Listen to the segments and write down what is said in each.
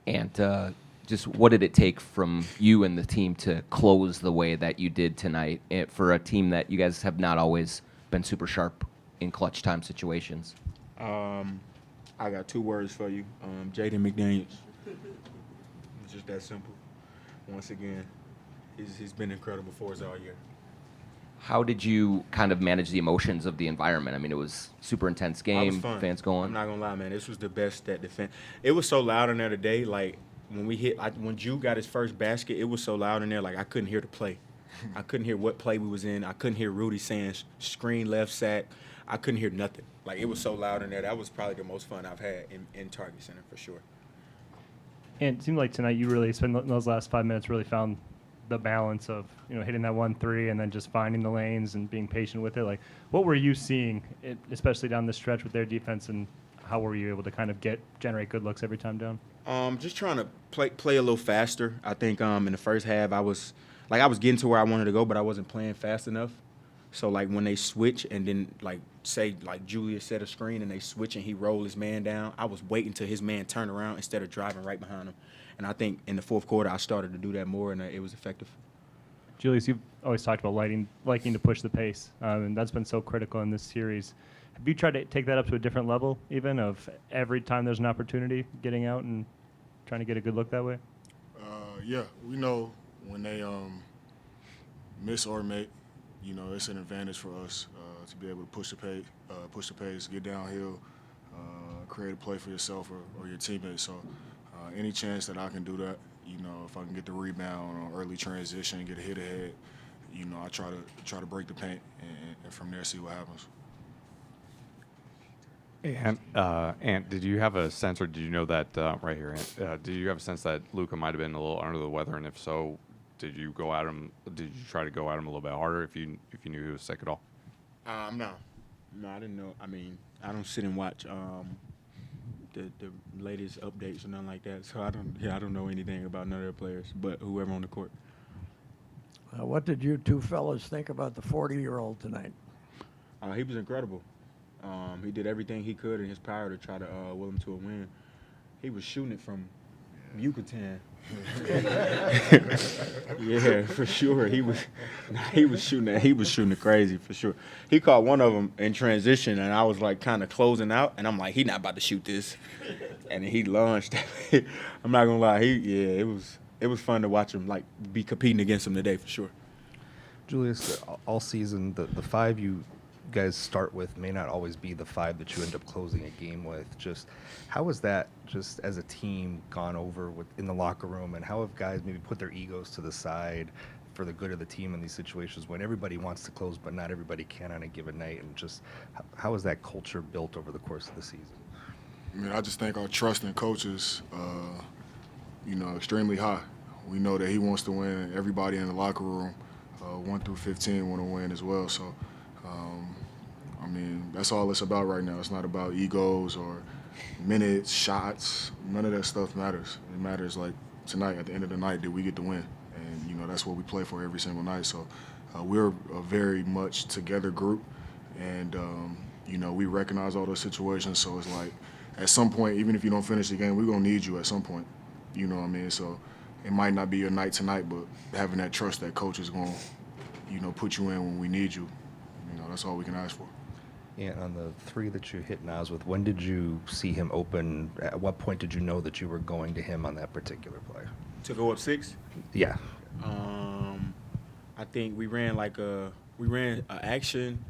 And just what did it take from you and the team to close the way that you did tonight for a team that you guys have not always been super sharp in clutch time situations? I got 2 words for you. Jaden McDaniels. It's just that simple. Once again, he's been incredible for us all year. How did you kind of manage the emotions of the environment? I mean, it was super intense game, fans going. I'm not gonna lie, man. This was the best that defense. It was so loud in there today. Like when Drew got his first basket, it was so loud in there. Like I couldn't hear the play. I couldn't hear what play we was in. I couldn't hear Rudy saying screen left sack. I couldn't hear nothing. Like it was so loud in there. That was probably the most fun I've had in Target Center for sure. And it seemed like tonight you really spent those last 5 minutes really found the balance of hitting that 1-3 and then just finding the lanes and being patient with it. Like, what were you seeing, especially down the stretch with their defense, and how were you able to kind of generate good looks every time down? Just trying to play a little faster. I think in the first half I was getting to where I wanted to go, but I wasn't playing fast enough. So like when they switch and then say Julius set a screen and they switch and he roll his man down, I was waiting till his man turned around instead of driving right behind him. And I think in the fourth quarter I started to do that more, and it was effective. Julius, you've always talked about liking to push the pace, and that's been so critical in this series. Have you tried to take that up to a different level, even of every time there's an opportunity, getting out and trying to get a good look that way? Yeah, we know when they miss or make, it's an advantage for us to be able to push the pace, get downhill, create a play for yourself or your teammates. So any chance that I can do that, if I can get the rebound or early transition, get a hit ahead, I try to break the paint and from there see what happens. Ant, did you have a sense, or did you know that right here? Ant, did you have a sense that Luka might have been a little under the weather, and if so, did you go at him? Did you try to go at him a little bit harder if you knew he was sick at all? No, I didn't know. I mean, I don't sit and watch the latest updates or nothing like that, so I don't know anything about none of the players, but whoever on the court. What did you two fellas think about the 40-year-old tonight? He was incredible. He did everything he could in his power to try to will him to a win. He was shooting it from Yucatan. Yeah, for sure. He was shooting it crazy for sure. He caught one of them in transition, and I was like kind of closing out, and I'm like, he not about to shoot this, and he launched. I'm not gonna lie, it was fun to watch him be competing against him today for sure. Julius, all season the 5 you guys start with may not always be the 5 that you end up closing a game with. Just how has that, just as a team, gone over in the locker room, and how have guys maybe put their egos to the side for the good of the team in these situations when everybody wants to close but not everybody can on a given night, and just how is that culture built over the course of the season? I mean, I just think our trust in coaches, extremely high. We know that he wants to win. Everybody in the locker room, 1 through 15, want to win as well. So, that's all it's about right now. It's not about egos or minutes, shots. None of that stuff matters. It matters like tonight, at the end of the night, did we get to win? And, that's what we play for every single night. So we're a very much together group. And, we recognize all those situations. So it's like at some point, even if you don't finish the game, we're going to need you at some point. You know what I mean? So it might not be your night tonight, but having that trust that coach is going to, put you in when we need you, that's all we can ask for. And on the 3 that you hit Nas with, when did you see him open? At what point did you know that you were going to him on that particular play? To go up 6? Yeah. I think we ran an action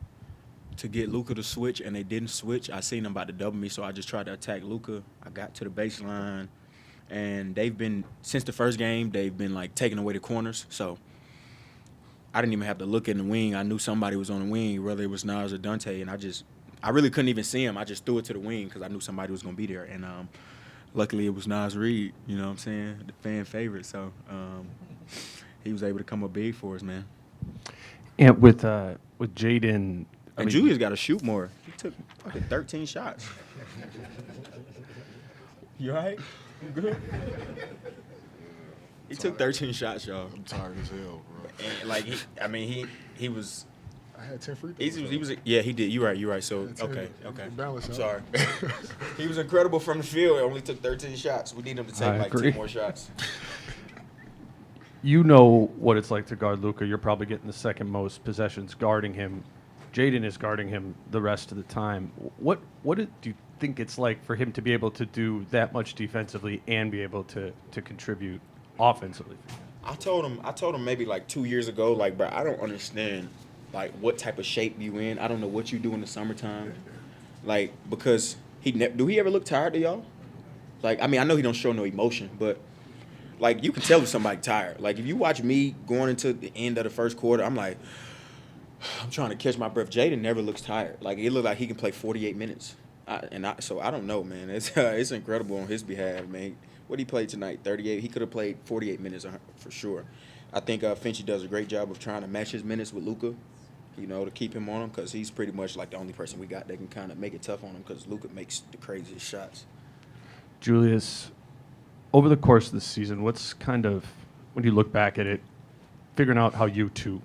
to get Luka to switch, and they didn't switch. I seen them about to double me, so I just tried to attack Luka. I got to the baseline, and since the first game, they've been taking away the corners, so I didn't even have to look in the wing. I knew somebody was on the wing, whether it was Nas or Dante, and I really couldn't even see him. I just threw it to the wing because I knew somebody was going to be there. And luckily it was Nas Reed, you know what I'm saying, the fan favorite. So he was able to come up big for us, man. And with Jaden. And Julius got to shoot more. He took fucking 13 shots. You all right? You good? He took 13 shots, y'all. I'm tired as hell, bro. And he was I had 10 free throws. He was yeah, he did. You're right. So Yeah, 10. okay. Balance I'm out. sorry. He was incredible from the field. He only took 13 shots. We need him to take I like agree. 10 more shots. You know what it's like to guard Luka. You're probably getting the second most possessions guarding him. Jaden is guarding him the rest of the time. What do you think it's like for him to be able to do that much defensively and be able to contribute offensively? I told him maybe like 2 years ago, like, bro, I don't understand like what type of shape you in. I don't know what you do in the summertime, like, because do he ever look tired to y'all? Like, I mean, I know he don't show no emotion, but like you can tell if somebody tired. Like if you watch me going into the end of the first quarter, I'm like, I'm trying to catch my breath. Jaden never looks tired. Like it looks like he can play 48 minutes. So I don't know, man. It's incredible on his behalf, man. What he played tonight, 38. He could have played 48 minutes for sure. I think Finchie does a great job of trying to match his minutes with Luka, to keep him on him because he's pretty much like the only person we got that can kind of make it tough on him because Luka makes the craziest shots. Julius, over the course of the season, what's kind of, when you look back at it, figuring out how you two,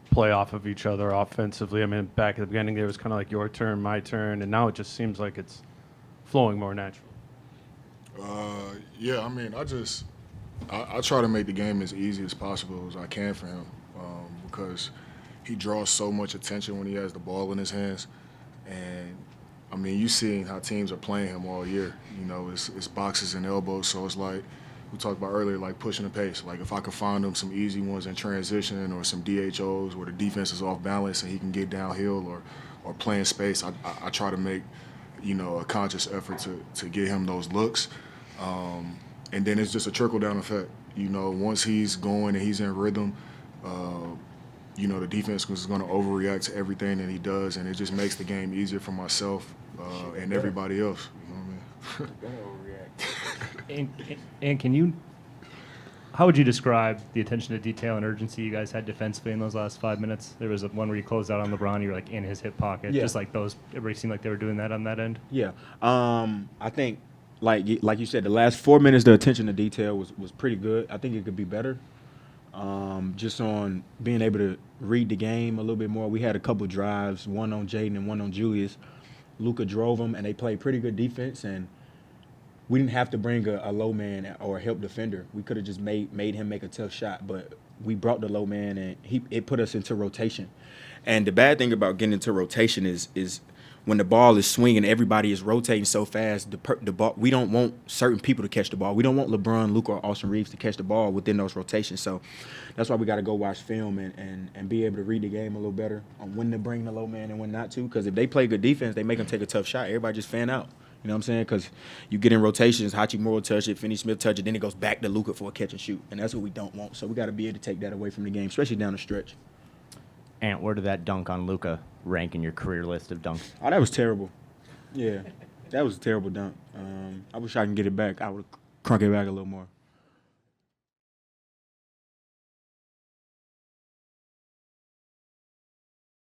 play off of each other offensively? I mean, back at the beginning, there was kind of like your turn, my turn, and now it just seems like it's flowing more natural. Yeah, I mean, I try to make the game as easy as possible as I can for him because he draws so much attention when he has the ball in his hands. And, I mean, you've seen how teams are playing him all year. It's boxes and elbows, so it's like we talked about earlier, like pushing the pace. Like if I could find him some easy ones in transition or some DHOs where the defense is off balance and he can get downhill or play in space, I try to make, a conscious effort to get him those looks. And then it's just a trickle-down effect. Once he's going and he's in rhythm, the defense is going to overreact to everything that he does, and it just makes the game easier for myself and everybody else. You know what I mean? And how would you describe the attention to detail and urgency you guys had defensively in those last 5 minutes? There was one where you closed out on LeBron, you were like in his hip pocket, Yeah. just like those. Everybody seemed like they were doing that on that end. Yeah. I think, like you said, the last 4 minutes, the attention to detail was pretty good. I think it could be better. Just on being able to read the game a little bit more. We had a couple drives, one on Jaden and one on Julius. Luka drove them, and they played pretty good defense, and we didn't have to bring a low man or a help defender. We could have just made him make a tough shot, but we brought the low man, and it put us into rotation. And the bad thing about getting into rotation is when the ball is swinging, everybody is rotating so fast. The ball, we don't want certain people to catch the ball. We don't want LeBron, Luka, or Austin Reeves to catch the ball within those rotations. So that's why we got to go watch film and be able to read the game a little better on when to bring the low man and when not to. Because if they play good defense, they make them take a tough shot. Everybody just fan out. You know what I'm saying? Because you get in rotations, Hachimura touch it, Finney Smith touch it, then it goes back to Luka for a catch and shoot. And that's what we don't want. So we got to be able to take that away from the game, especially down the stretch. Ant, where did that dunk on Luka rank in your career list of dunks? Oh, that was terrible. Yeah, that was a terrible dunk. I wish I can get it back. I would crunk it back a little more.